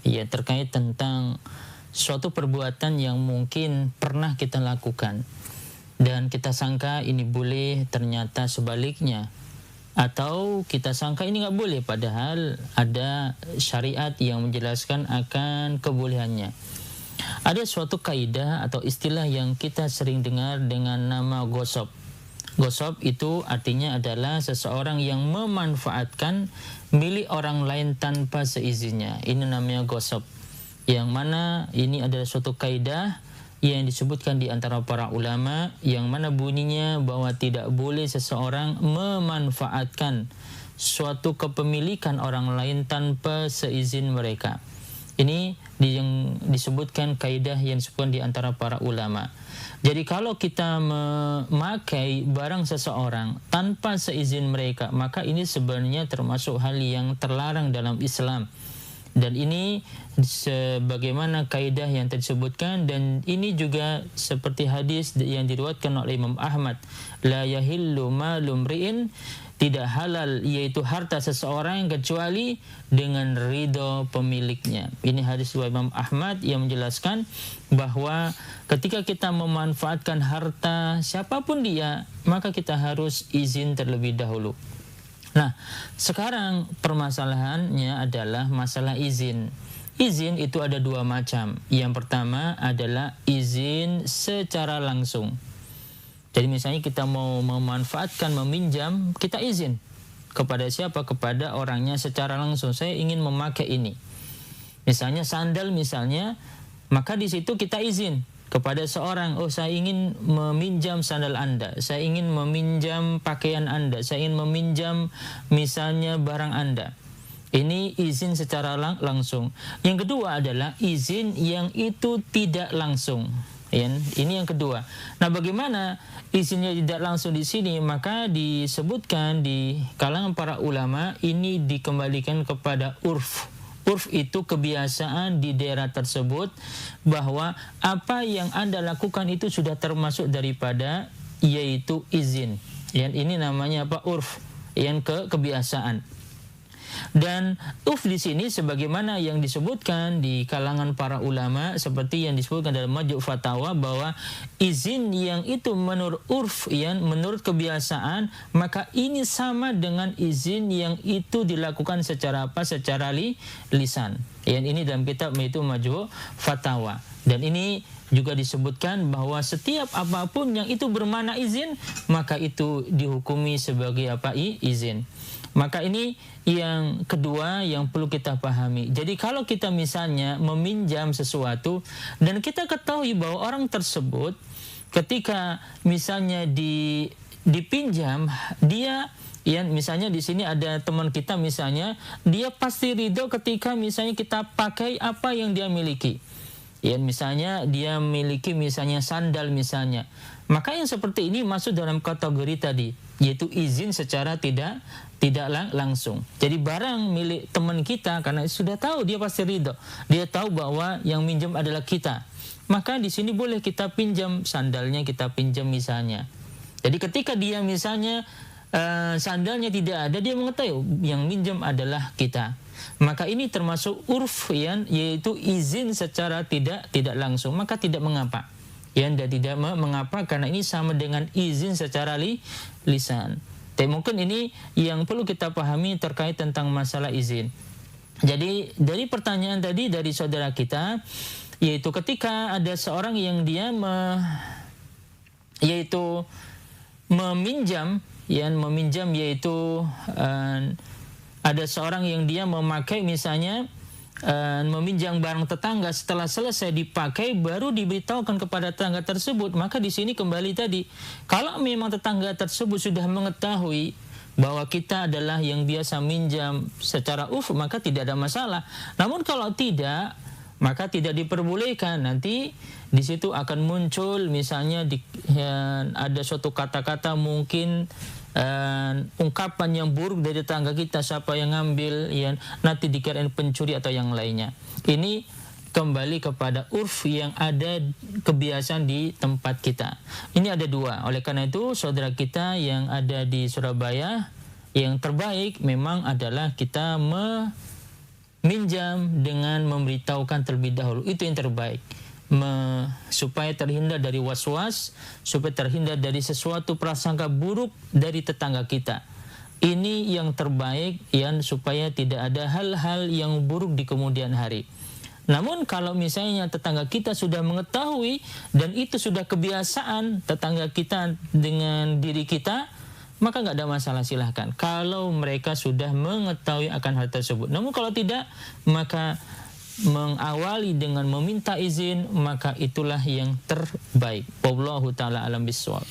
ya terkait tentang suatu perbuatan yang mungkin pernah kita lakukan dan kita sangka ini boleh, ternyata sebaliknya, atau kita sangka ini nggak boleh padahal ada syariat yang menjelaskan akan kebolehannya. Ada suatu kaidah atau istilah yang kita sering dengar dengan nama gosop. Gosop itu artinya adalah seseorang yang memanfaatkan milik orang lain tanpa seizinnya. Ini namanya gosop. Yang mana ini adalah suatu kaidah yang disebutkan di antara para ulama, yang mana bunyinya bahwa tidak boleh seseorang memanfaatkan suatu kepemilikan orang lain tanpa seizin mereka. Ini yang disebutkan kaidah yang disebutkan di antara para ulama. Jadi kalau kita memakai barang seseorang tanpa seizin mereka, maka ini sebenarnya termasuk hal yang terlarang dalam Islam. Dan ini sebagaimana kaidah yang tersebutkan, dan ini juga seperti hadis yang diriwayatkan oleh Imam Ahmad, la yahillu malum ri'in, tidak halal yaitu harta seseorang kecuali dengan ridho pemiliknya. Ini hadis riwayat Imam Ahmad yang menjelaskan bahwa ketika kita memanfaatkan harta siapapun dia, maka kita harus izin terlebih dahulu. Nah, sekarang permasalahannya adalah masalah izin. Izin itu ada dua macam. Yang pertama adalah izin secara langsung. Jadi misalnya kita mau memanfaatkan, meminjam, kita izin. Kepada siapa? Kepada orangnya secara langsung. Saya ingin memakai ini. Misalnya sandal misalnya, maka di situ kita izin kepada seorang, oh saya ingin meminjam sandal Anda, saya ingin meminjam pakaian Anda, saya ingin meminjam misalnya barang Anda. Ini izin secara langsung. Yang kedua adalah izin yang itu tidak langsung. Ini yang kedua. Nah, bagaimana izinnya tidak langsung di sini? Maka disebutkan di kalangan para ulama ini dikembalikan kepada urf. Urf itu kebiasaan di daerah tersebut, bahwa apa yang Anda lakukan itu sudah termasuk daripada yaitu izin. Ini namanya apa? Urf. Kebiasaan. Dan urf di sini sebagaimana yang disebutkan di kalangan para ulama, seperti yang disebutkan dalam Majmu' Fatawa, bahwa izin yang itu menurut urf, menurut kebiasaan, maka ini sama dengan izin yang itu dilakukan secara apa? Secara lisan. Ini dalam kitab itu Majmu' Fatawa. Dan ini juga disebutkan bahwa setiap apapun yang itu bermakna izin, maka itu dihukumi sebagai apa? Izin. Maka ini yang kedua yang perlu kita pahami. Jadi kalau kita misalnya meminjam sesuatu dan kita ketahui bahwa orang tersebut ketika misalnya dipinjam, dia misalnya di sini ada teman kita misalnya, dia pasti ridho ketika misalnya kita pakai apa yang dia miliki. Misalnya dia memiliki misalnya sandal misalnya. Maka yang seperti ini masuk dalam kategori tadi, yaitu izin secara tidak langsung. Jadi barang milik teman kita, karena sudah tahu dia pasti ridho, dia tahu bahwa yang minjam adalah kita, maka di sini boleh kita pinjam sandalnya, kita pinjam misalnya. Jadi ketika dia misalnya sandalnya tidak ada, dia mengetahui yang minjam adalah kita, maka ini termasuk urf, yaitu izin secara tidak langsung, maka tidak mengapa. Tidak mengapa karena ini sama dengan izin secara lisan. Tapi mungkin ini yang perlu kita pahami terkait tentang masalah izin. Jadi dari pertanyaan tadi dari saudara kita, yaitu ketika ada seorang yang dia meminjam, yaitu ada seorang yang dia memakai misalnya meminjam barang tetangga, setelah selesai dipakai baru diberitahukan kepada tetangga tersebut, maka di sini kembali tadi, kalau memang tetangga tersebut sudah mengetahui bahwa kita adalah yang biasa minjam secara maka tidak ada masalah. Namun kalau tidak, maka tidak diperbolehkan. Nanti di situ akan muncul misalnya ada suatu kata-kata mungkin ungkapan yang buruk dari tetangga kita, siapa yang ngambil, nanti dikirain pencuri atau yang lainnya. Ini kembali kepada urf yang ada kebiasaan di tempat kita. Ini ada dua. Oleh karena itu saudara kita yang ada di Surabaya, yang terbaik memang adalah kita minjam dengan memberitahukan terlebih dahulu, itu yang terbaik. Supaya terhindar dari was-was, supaya terhindar dari sesuatu prasangka buruk dari tetangga kita. Ini yang terbaik, supaya tidak ada hal-hal yang buruk di kemudian hari. Namun kalau misalnya tetangga kita sudah mengetahui dan itu sudah kebiasaan tetangga kita dengan diri kita, maka nggak ada masalah, silahkan. Kalau mereka sudah mengetahui akan hal tersebut. Namun kalau tidak, maka mengawali dengan meminta izin, maka itulah yang terbaik. Wallahu ta'ala alam bisawab.